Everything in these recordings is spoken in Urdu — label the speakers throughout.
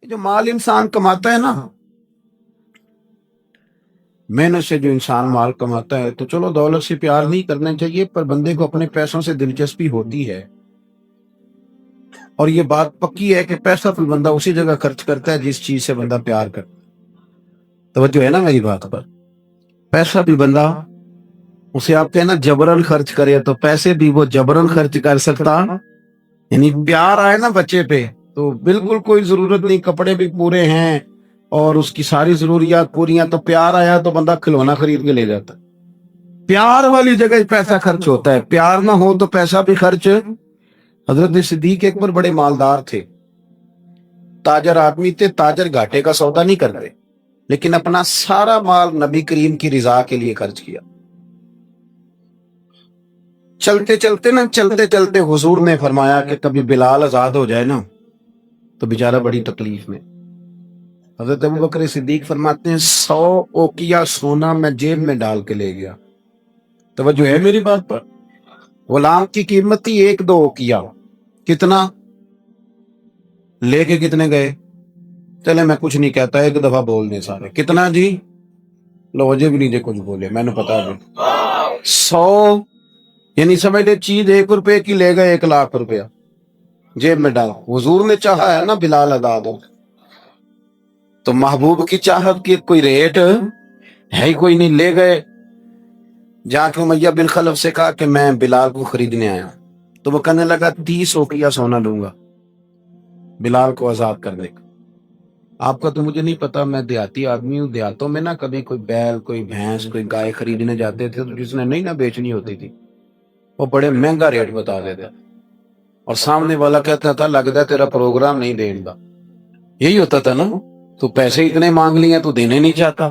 Speaker 1: جو مال انسان کماتا ہے نا، محنت سے جو انسان مال کماتا ہے، تو چلو دولت سے پیار نہیں کرنا چاہیے، پر بندے کو اپنے پیسوں سے دلچسپی ہوتی ہے، اور یہ بات پکی ہے کہ پیسہ تو بندہ اسی جگہ خرچ کرتا ہے جس چیز سے بندہ پیار کرتا ہے۔ توجہ ہے نا میری بات پر؟ پیسہ بھی بندہ اسے آپ کہنا جبرن خرچ کرے تو پیسے بھی وہ جبرن خرچ کر سکتا، یعنی پیار آئے نا بچے پہ تو بالکل کوئی ضرورت نہیں، کپڑے بھی پورے ہیں اور اس کی ساری ضروریات پوری ہیں، تو پیار آیا تو بندہ کھلونا خرید کے لے جاتا ہے۔ پیار والی جگہ پیسہ خرچ ہوتا ہے، پیار نہ ہو تو پیسہ بھی خرچ۔ حضرت صدیق اکبر بڑے مالدار تھے، تاجر آدمی تھے، تاجر گھاٹے کا سودا نہیں کرتے، لیکن اپنا سارا مال نبی کریم کی رضا کے لیے خرچ کیا۔ چلتے چلتے حضور نے فرمایا کہ کبھی بلال آزاد ہو جائے نا تو بیچارہ بڑی تکلیف میں۔ حضرت ابوبکر صدیق فرماتے ہیں 100 اوقیہ سونا میں جیب میں ڈال کے لے گیا۔ توجہ ہے میری بات پر؟ غلام کی قیمت تھی 1-2 اوقیہ، کتنا لے کے کتنے گئے؟ چلے میں کچھ نہیں کہتا، ایک دفعہ بول دیں سارے، کتنا جی؟ لو مجھے بھی نہیں جی کچھ بولے، میں نے پتا بھی 100، یعنی سمجھ لے چیز 1 روپے کی لے گئے 1 لاکھ روپیہ جیب میں ڈال۔ حضور نے چاہا ہے نا بلال آزاد ہو، تو محبوب کی چاہت کی کوئی ریٹ ہے ہی کوئی نہیں، لے گئے۔ جا کے امیہ بن خلف سے کہا کہ میں بلال کو خریدنے آیا، تو وہ کہنے لگا 30 اوقیہ سونا لوں گا بلال کو آزاد کرنے کا۔ آپ کا تو مجھے نہیں پتا، میں دیہاتی آدمی ہوں، دیہاتوں میں نا کبھی کوئی بیل، کوئی بھینس، کوئی گائے خریدنے جاتے تھے، تو جس نے نہیں نہ بیچنی ہوتی تھی وہ بڑے مہنگا ریٹ بتا دیتا، اور سامنے والا کہتا تھا لگتا ہے تیرا پروگرام نہیں دین گا۔ یہی ہوتا تھا نا، تو پیسے اتنے مانگ لیے تو دینے نہیں چاہتا۔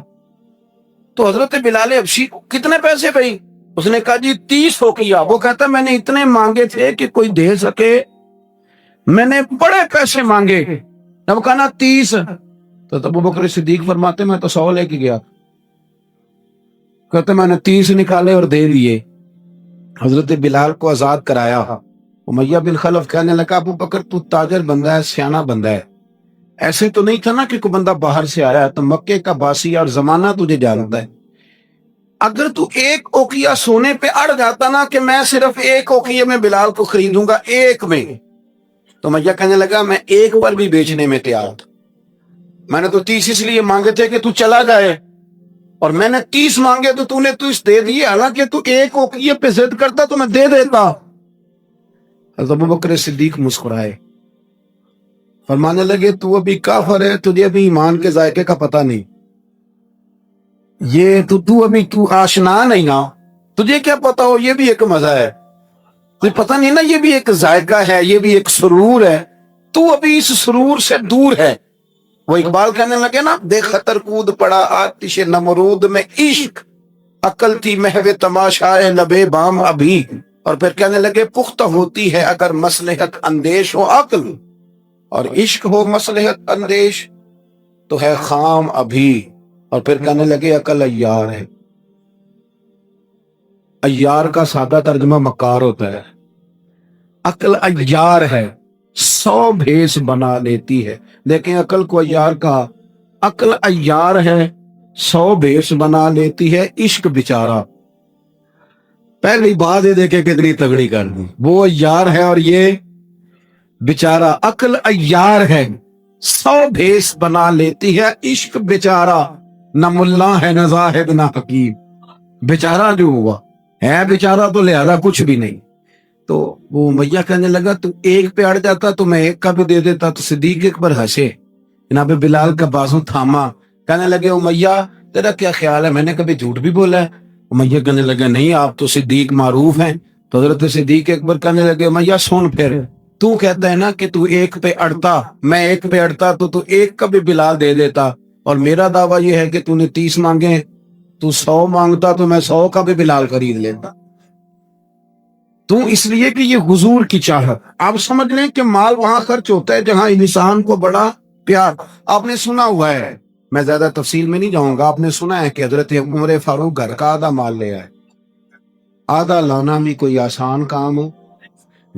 Speaker 1: تو حضرت بلال حبشی کتنے پیسے بھائی؟ اس نے کہا جی 30 اوقیہ۔ وہ کہتا میں نے اتنے مانگے تھے کہ کوئی دے سکے، میں نے بڑے پیسے مانگے، جب کہا نا 30، تو ابوبکر صدیق فرماتے میں تو 100 لے کے گیا، کہتے میں نے 30 نکالے اور دے دیے، حضرت بلال کو آزاد کرایا۔ امیہ بن خلف کہنے لگا ابوبکر تو تاجر بندہ ہے، سیانا بندہ ہے، ایسے تو نہیں تھا نا کہ کوئی بندہ باہر سے آیا ہے، تو مکے کا باسی اور زمانہ تجھے جانتا ہے، اگر تو 1 اوقیہ سونے پہ اڑ جاتا نا کہ میں صرف 1 اوقیہ میں بلال کو خریدوں گا، 1 میں، تو امیہ کہنے لگا میں 1 پر بھی بیچنے میں تیار تھا، میں نے تو 30 اس لیے مانگے تھے کہ تو چلا جائے، اور میں نے 30 مانگے تو تو نے 30 دے دیے، حالانکہ تو 1 اوقیہ پہ ضد کرتا تو میں دے دیتا۔ حضرت ابوبکر صدیق مسکرائے، فرمانے لگے تو ابھی کافر ہے، تجھے ابھی ایمان کے ذائقے کا پتہ نہیں، یہ تو ابھی آشنا نہیں نا، تجھے کیا پتا ہو یہ بھی ایک مزہ ہے، تجھے پتہ نہیں نا یہ بھی ایک ذائقہ ہے، یہ بھی ایک سرور ہے، تو ابھی اس سرور سے دور ہے۔ وہ اقبال کہنے لگے نا دیکھ خطر کود پڑا آتش نمرود میں عشق، عقل تھی محو تماشائے لبے بام ابھی، اور پھر کہنے لگے پختہ ہوتی ہے اگر مصلحت اندیش ہو عقل، اور عشق ہو مصلحت اندیش تو ہے خام ابھی، اور پھر کہنے لگے عقل عیار ہے۔ عیار کا سادہ ترجمہ مکار ہوتا ہے، عقل عیار ہے، 100 بھیس بنا لیتی ہے، لیکن عقل کو عیار کہا، عقل عیار ہے 100 بھیس بنا لیتی ہے، عشق بیچارہ، پہلی بات یہ دیکھے کتنی تگڑی کر دی، وہ عیار ہے اور یہ بیچارہ، عقل عیار ہے 100 بھیس بنا لیتی ہے، عشق بیچارہ، نہ ملا ہے نہ زاہد نہ حکیم، بیچارہ جو ہوا ہے بیچارہ تو لہذا کچھ بھی نہیں۔ تو وہ امیہ کہنے لگا تو 1 پہ اڑ جاتا تو میں 1 کا بھی دے دیتا، تو صدیق اکبر ہنسے، جناب بلال کا بازو تھاما، کہنے لگے امیہ تیرا کیا خیال ہے میں نے کبھی جھوٹ بھی بولا ہے؟ امیہ کہنے لگا نہیں آپ تو صدیق معروف ہیں۔ تو حضرت صدیق اکبر کہنے لگے امیہ سن، پھر تو کہتا ہے نا کہ تو 1 پہ اڑتا، میں 1 پہ اڑتا تو 1 کا بھی بلال دے دیتا، اور میرا دعویٰ یہ ہے کہ تو نے 30 مانگے، تو 100 مانگتا تو میں 100 کا بھی بلال خرید لیتا، تو اس لیے کہ یہ حضور کی چاہت۔ آپ سمجھ لیں کہ مال وہاں خرچ ہوتا ہے جہاں انسان کو بڑا پیار۔ آپ نے سنا ہوا ہے، میں زیادہ تفصیل میں نہیں جاؤں گا، آپ نے سنا ہے کہ حضرت عمر فاروق گھر کا آدھا مال لے آئے۔ آدھا لانا بھی کوئی آسان کام ہو؟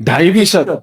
Speaker 1: 2.5%।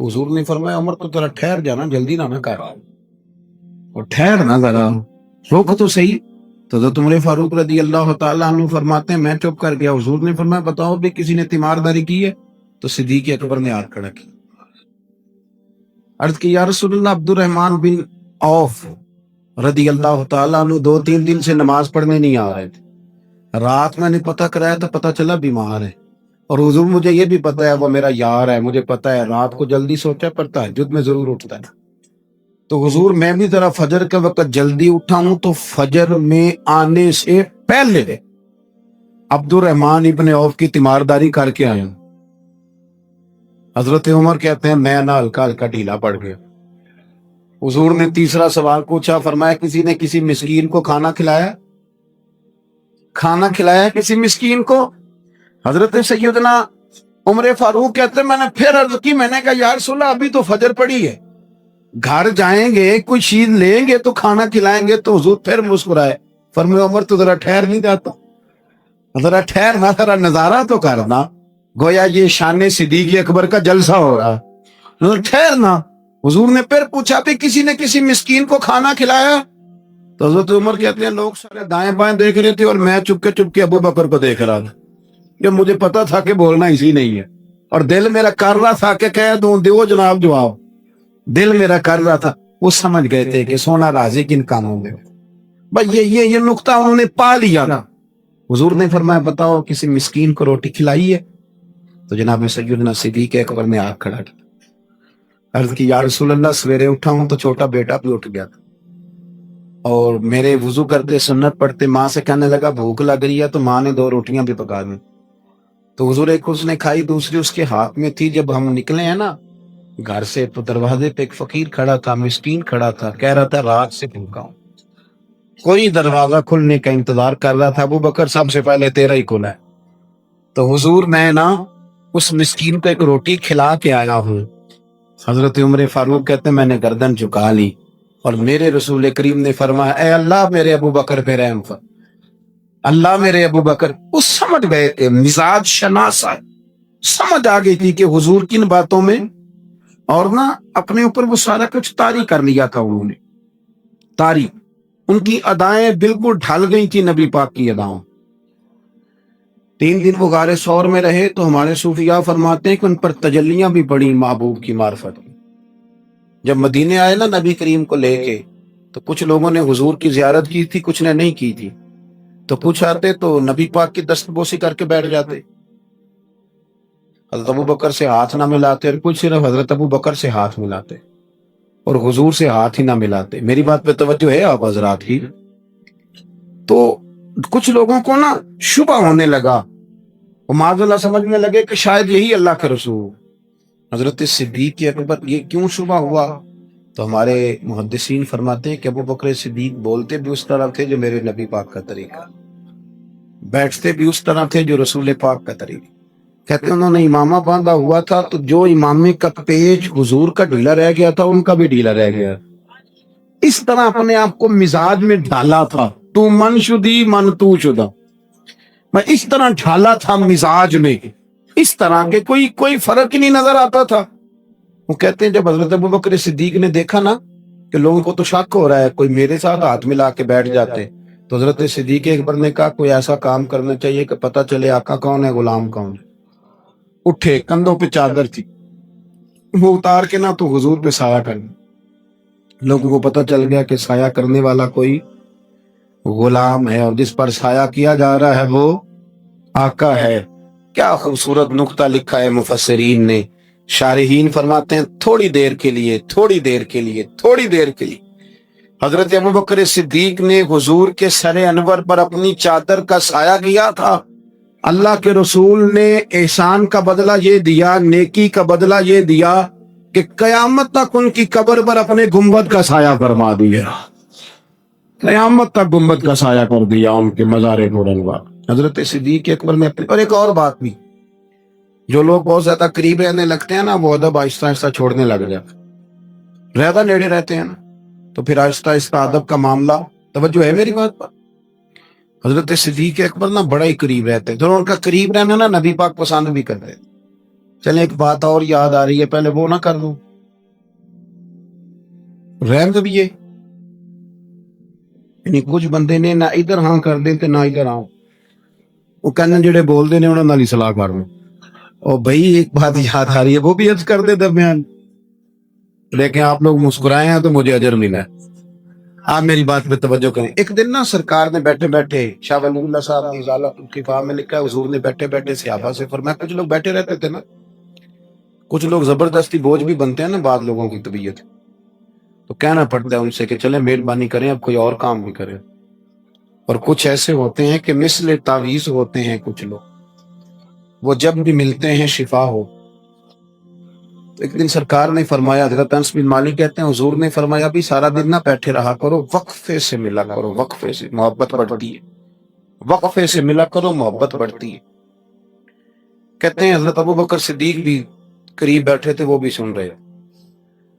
Speaker 1: تو حضور نے فرمایا عمر تو ذرا ٹھہر جانا، جلدی نہ کر، اور ٹھہر نہ ذرا، روک تو صحیح۔ تو حضرت عمر فاروق رضی اللہ تعالیٰ عنہ فرماتے ہیں میں چپ کر گیا۔ حضور نے فرمایا بتاؤ بھی کسی نے تیمارداری کی ہے؟ تو صدیق اکبر نے ہاتھ کھڑا کیا، عرض کی یا رسول اللہ عبد الرحمن بن عوف رضی اللہ تعالیٰ عنہ 2-3 دن سے نماز پڑھنے نہیں آ رہے تھے، رات میں نے پتہ کرایا تو پتہ چلا بیمار ہے، اور حضور مجھے یہ بھی پتہ ہے وہ میرا یار ہے، مجھے پتہ ہے رات کو جلدی سوچا پر تہجد میں ضرور اٹھتا ہے۔ تو حضور میں بھی ذرا فجر کے وقت جلدی اٹھا ہوں، تو فجر میں آنے سے پہلے عبد الرحمن ابن عوف کی تیمارداری کر کے آیا ہوں۔ حضرت عمر کہتے ہیں میں نہ ہلکا ہلکا ڈھیلا پڑ گیا۔ حضور نے تیسرا سوال پوچھا، فرمایا کسی نے کسی مسکین کو کھانا کھلایا؟ کھانا کھلایا کسی مسکین کو؟ حضرت سیدنا عمر فاروق کہتے ہیں میں نے پھر عرض کی، میں نے کہا یا رسول اللہ ابھی تو فجر پڑی ہے، گھر جائیں گے کوئی چیز لیں گے تو کھانا کھلائیں گے۔ تو حضور پھر مسکرائے، فرمایا عمر تو ذرا ٹھہر نہیں جاتا، ذرا ٹھہرنا، ذرا نظارہ تو کرنا، گویا یہ شان صدیق اکبر کا جلسہ ہو رہا، ذرا ٹھہرنا۔ حضور نے پھر پوچھا بھی کسی نے کسی مسکین کو کھانا کھلایا؟ تو حضرت عمر کہتے ہیں لوگ سارے دائیں بائیں دیکھ رہے تھے اور میں چپ کے ابو بکر کو دیکھ رہا تھا، کہ مجھے پتا تھا کہ بولنا اسی نہیں ہے، اور دل میرا کر رہا تھا کہ کہہ دوں دیو جناب جواب، دل میرا کر رہا تھا۔ وہ سمجھ گئے تھے کہ سونا راضی کن کاموں میں، بھائی یہ نقطہ انہوں نے پا لیا نا۔ حضور نے فرمایا بتاؤ کسی مسکین کو روٹی کھلائی ہے؟ تو جناب سیدنا صدیق اکبر نے آنکھ کھڑا کیا، عرض کی یا رسول اللہ سویرے اٹھا ہوں تو چھوٹا بیٹا بھی اٹھ گیا تھا، اور میرے وضو کرتے سنت پڑھتے ماں سے کہنے لگا بھوک لگ رہی ہے، تو ماں نے 2 روٹیاں بھی پکا دی، تو حضور ایک اس نے کھائی دوسری اس کے ہاتھ میں تھی۔ جب ہم نکلے ہیں نا گھر سے تو دروازے پہ ایک فقیر کھڑا تھا، مسکین کھڑا تھا، کہہ رہا تھا رات سے بھوکا ہوں، کوئی دروازہ کھلنے کا انتظار کر رہا تھا، ابو بکر سب سے پہلے تیرا ہی کھلا ہے۔ تو حضور میں نا اس مسکین کو ایک روٹی کھلا کے آیا ہوں۔ حضرت عمر فاروق کہتے ہیں میں نے گردن جھکا لی، اور میرے رسول کریم نے فرمایا اے اللہ میرے ابو بکر پہ رحم فرما، اللہ میرے ابو بکر۔ وہ سمجھ گئے تھے، مزاج شناس ہے، سمجھ آ گئی تھی کہ حضور کن باتوں میں، اور نا اپنے اوپر وہ سارا کچھ طاری کر لیا تھا انہوں نے، طاری، ان کی ادائیں بالکل ڈھل گئی تھی نبی پاک کی اداؤں۔ 3 دن وہ غار ثور میں رہے، تو ہمارے صوفیاء فرماتے ہیں کہ ان پر تجلیاں بھی پڑی محبوب کی معرفت میں۔ جب مدینے آئے نا نبی کریم کو لے کے، تو کچھ لوگوں نے حضور کی زیارت کی تھی، کچھ نے نہیں کی تھی، تو کچھ آتے تو نبی پاک کی دست بوسی کر کے بیٹھ جاتے، حضرت ابو بکر سے ہاتھ نہ ملاتے، اور کچھ صرف حضرت ابو بکر سے ہاتھ ملاتے اور حضور سے ہاتھ ہی نہ ملاتے۔ میری بات پہ توجہ ہے آپ حضرات کی؟ تو کچھ لوگوں کو نا شبہ ہونے لگا، وہ معاذ اللہ سمجھنے لگے کہ شاید یہی اللہ کے رسول۔ حضرت صدیق اکبر یہ کیوں شبہ ہوا؟ تو ہمارے محدثین فرماتے ہیں کہ ابو بکر صدیق بولتے بھی اس طرح تھے جو میرے نبی پاک کا طریقہ، بیٹھتے بھی اس طرح تھے جو رسول پاک کا طریقہ۔ کہتے ہیں انہوں نے امامہ باندھا ہوا تھا، تو جو امامے کا پیچ حضور کا ڈھیلا رہ گیا تھا ان کا بھی ڈھیلا رہ گیا، اس طرح اپنے آپ کو مزاج میں ڈھالا تھا، تو من شدی من تو شدہ، میں اس طرح ڈھالا تھا مزاج میں، اس طرح کے کوئی فرق ہی نہیں نظر آتا تھا۔ وہ کہتے ہیں جب حضرت ابو بکر صدیق نے دیکھا نا کہ لوگوں کو تو شک ہو رہا ہے، کوئی میرے ساتھ ہاتھ ملا کے بیٹھ جاتے، تو حضرت صدیق اکبر نے کہا کوئی ایسا کام کرنا چاہیے کہ پتہ چلے آقا کون ہے غلام کون ہے۔ اٹھے، کندھوں پہ چادر تھی، وہ اتار کے نہ تو حضور پہ سایہ کرنا، لوگوں کو پتہ چل گیا کہ سایہ کرنے والا کوئی غلام ہے، اور جس پر سایہ کیا جا رہا ہے وہ آقا ہے۔ کیا خوبصورت نقطہ لکھا ہے مفسرین نے، شارحین فرماتے ہیں تھوڑی دیر کے لیے حضرت ابو بکر صدیق نے حضور کے سر انور پر اپنی چادر کا سایہ کیا تھا۔ اللہ کے رسول نے احسان کا بدلہ یہ دیا، نیکی کا بدلہ یہ دیا کہ قیامت تک ان کی قبر پر اپنے گنبد کا سایہ فرما دیا، قیامت تک گنبد کا سایہ کر دیا ان کے مزار نورانور۔ حضرت صدیق اکبر نے اپنے، اور ایک اور بات بھی، جو لوگ بہت زیادہ قریب رہنے لگتے ہیں نا وہ ادب آہستہ آہستہ چھوڑنے لگ جاتے، زیادہ نیڑے رہتے ہیں نا تو پھر آہستہ آہستہ ادب کا معاملہ، توجہ ہے میری بات پر؟ حضرت صدیق اکبر نا بڑا ہی قریب رہتے تھے، اور ان کا قریب رہنا نا نبی پاک پسند بھی کرتے، چلیں ایک بات اور یاد آ رہی ہے، پہلے وہ نہ کر دوں، رہن دو بھی یہ، یعنی کچھ بندے نے نہ ادھر ہاں کر دے تے نہ ادھر آؤ، وہ کہنے جڑے بول دے نے انہوں نے صلاح کر لوں۔ اور بھائی ایک بات یاد آ رہی ہے، وہ بھی عرض کر دے درمیان، لیکن آپ لوگ مسکرائے ہیں تو مجھے اجر ملا ہے۔ آپ میری بات پہ توجہ کریں۔ ایک دن نا سرکار نے بیٹھے بیٹھے، شاہ ولی اللہ صاحب نے ازالۃ الکفاح میں لکھا ہے، حضور نے بیٹھے بیٹھے صحابہ سے فرمایا، کچھ لوگ بیٹھے رہتے تھے نا، کچھ لوگ زبردستی بوجھ بھی بنتے ہیں نا بعض لوگوں کی طبیعت، تو کہنا پڑتا ہے ان سے کہ چلیں مہربانی کریں اب کوئی اور کام بھی کرے۔ اور کچھ ایسے ہوتے ہیں کہ مثل تعویذ ہوتے ہیں کچھ لوگ، وہ جب بھی ملتے ہیں شفا ہو۔ تو ایک دن سرکار نے فرمایا، حضرت انس بن مالک کہتے ہیں حضور نے فرمایا بھی سارا دن نہ بیٹھے رہا کرو، وقفے سے ملا کرو، وقفے سے محبت بڑھتی ہے، وقفے سے ملا کرو محبت بڑھتی ہے۔ کہتے ہیں حضرت ابو بکر صدیق بھی قریب بیٹھے تھے، وہ بھی سن رہے،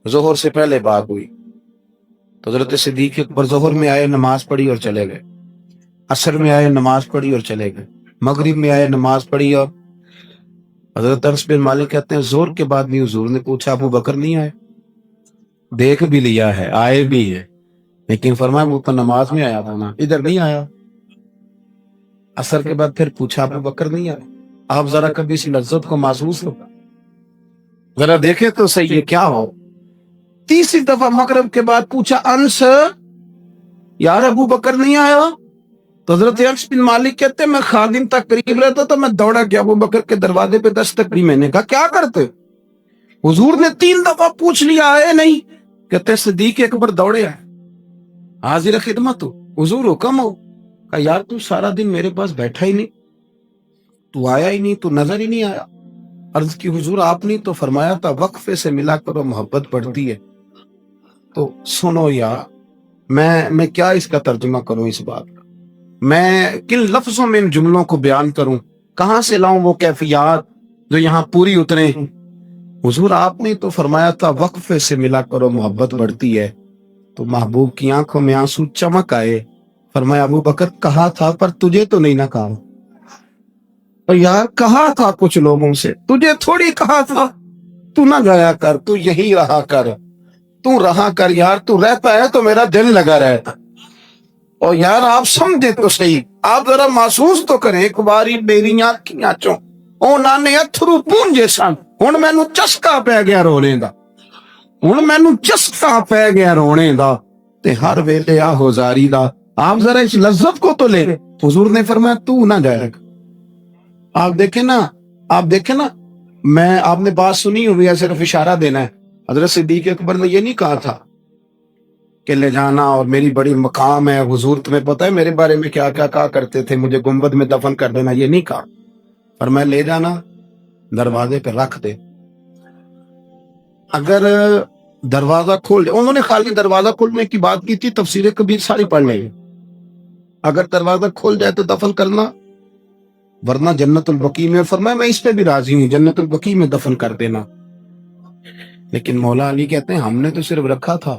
Speaker 1: ظہر سے پہلے بات ہوئی تو حضرت صدیق اکبر ظہر میں آئے، نماز پڑھی اور چلے گئے، عصر میں آئے نماز پڑھی اور چلے گئے، مغرب میں آئے نماز پڑھی اور حضرت انس بن مالک کہتے ہیں زور کے بعد بھی حضور نے پوچھا ابو بکر نہیں آئے؟ دیکھ بھی لیا ہے، آئے بھی ہے، لیکن فرمایا وہ تو نماز میں آیا تھا نا، ادھر نہیں آیا۔ عصر کے بعد پھر پوچھا ابو بکر نہیں آئے؟ آپ ذرا کبھی اس لذت کو محسوس ہو، ذرا دیکھیں تو صحیح ہے کیا ہو۔ تیسری دفعہ مغرب کے بعد پوچھا انس یار ابو بکر نہیں آیا؟ تو حضرت انس بن مالک کہتے میں خادم تک قریب رہتا تو میں دوڑا گیا ابو بکر کے دروازے پہ دستک دی، میں نے کہا کیا کرتے؟ حضور نے 3 دفعہ پوچھ لیا آئے نہیں، کہتے صدیق اکبر دوڑے آئے، حاضر خدمت ہو حضور حکم ہو۔ کہا یار تو سارا دن میرے پاس بیٹھا ہی نہیں، تو آیا ہی نہیں، تو نظر ہی نہیں آیا۔ عرض کی حضور آپ نے تو فرمایا تھا وقفے سے ملا کرو محبت بڑھتی ہے۔ تو سنو یار، میں کیا اس کا ترجمہ کروں اس بات کا، میں کن لفظوں میں ان جملوں کو بیان کروں، کہاں سے لاؤں وہ کیفیات جو یہاں پوری اترے؟ حضور آپ نے تو فرمایا تھا وقفے سے ملا کرو محبت بڑھتی ہے، تو محبوب کی آنکھوں میں آنسو چمک آئے، فرمایا ابو بکر کہا تھا پر تجھے تو نہیں نہ کہا۔ اور یار کہا تھا کچھ لوگوں سے، تجھے تھوڑی کہا تھا تو نہ گیا کر، تو یہی رہا کر، تو رہا کر یار، تو رہتا ہے تو میرا دل لگا رہتا۔ اور یار آپ سمجھے تو صحیح، آپ ذرا محسوس تو کریں، ایک باری میری آنکھیاں چوں اونا نے اتھرو پونجے سن، ہن مینوں چسکا پی گیا رونے دا، ہن مینوں چسکا پی گیا رونے دا، تے ہر ویلے آہوزاری دا، آپ ذرا اس لذت کو تو لے۔ حضور نے فرمایا تو نہ جائے گا۔ آپ دیکھیں نا، میں آپ نے بات سنی ہوئی ہے، صرف اشارہ دینا ہے۔ حضرت صدیق اکبر نے یہ نہیں کہا تھا کہ لے جانا اور میری بڑی مقام ہے، حضور تمہیں پتہ ہے میرے بارے میں کیا کیا کہا کرتے تھے، مجھے گنبد میں دفن کر دینا، یہ نہیں کہا، پر میں لے جانا دروازے پہ رکھ دے، اگر دروازہ کھول دے، انہوں نے خالی دروازہ کھولنے کی بات کی تھی، تفسیر کبیر ساری پڑھ لیں، اگر دروازہ کھول جائے تو دفن کرنا، ورنہ جنت البقیع میں، فرمایا میں اس پہ بھی راضی ہوں، جنت البقیع میں دفن کر دینا۔ لیکن مولا علی کہتے ہیں ہم نے تو صرف رکھا تھا،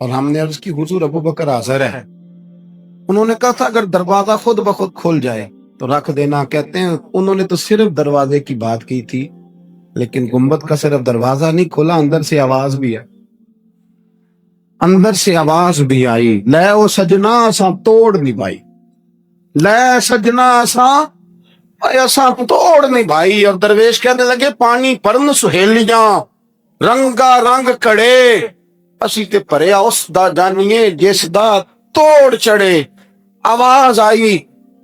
Speaker 1: اور ہم نے عرض کی حضور ابو بکر حاضر ہے، انہوں نے کہا تھا اگر دروازہ خود بخود کھل جائے تو رکھ دینا۔ کہتے ہیں انہوں نے تو صرف دروازے کی بات کی تھی، لیکن گنبد کا صرف دروازہ نہیں کھلا، اندر سے آواز بھی ہے، اندر سے آواز بھی آئی، لے او سجنا اساں توڑ نہیں بھائی، لے سجنا اساں توڑ نہیں بھائی۔ اور درویش کہنے لگے پانی پرن سہیلیاں رنگا رنگ کڑے، اسی تے پریا اس دا جانیے جس دا توڑ چڑھے۔ آواز آئی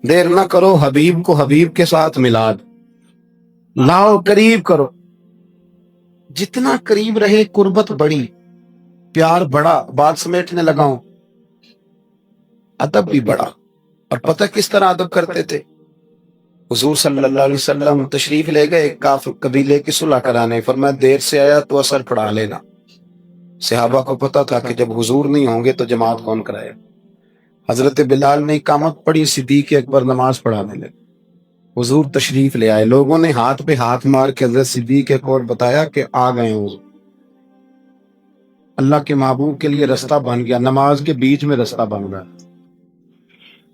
Speaker 1: دیر نہ کرو، حبیب کو حبیب کے ساتھ ملا دو، لاؤ قریب کرو، جتنا قریب رہے قربت بڑی، پیار بڑا، بات سمیٹنے لگا ہوں، ادب بھی بڑا۔ اور پتہ کس طرح ادب کرتے تھے؟ حضور صلی اللہ علیہ وسلم تشریف لے گئے کافر قبیلے کی صلح کرانے، فرمایا دیر سے آیا تو اثر پڑھا لینا۔ صحابہ کو پتا تھا کہ جب حضور نہیں ہوں گے تو جماعت کون کرائے۔ حضرت بلال نے اقامت پڑھی، صدیق اکبر نماز پڑھانے لگے، حضور تشریف لے آئے، لوگوں نے ہاتھ پہ ہاتھ مار کے حضرت صدیق اکبر بتایا کہ آ گئے حضور۔ اللہ کے محبوب کے لیے رستہ بن گیا، نماز کے بیچ میں رستہ بن گیا۔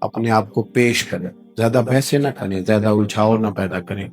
Speaker 1: اپنے آپ کو پیش کریں, زیادہ بحثیں نہ کریں, زیادہ الجھاؤ نہ پیدا کریں.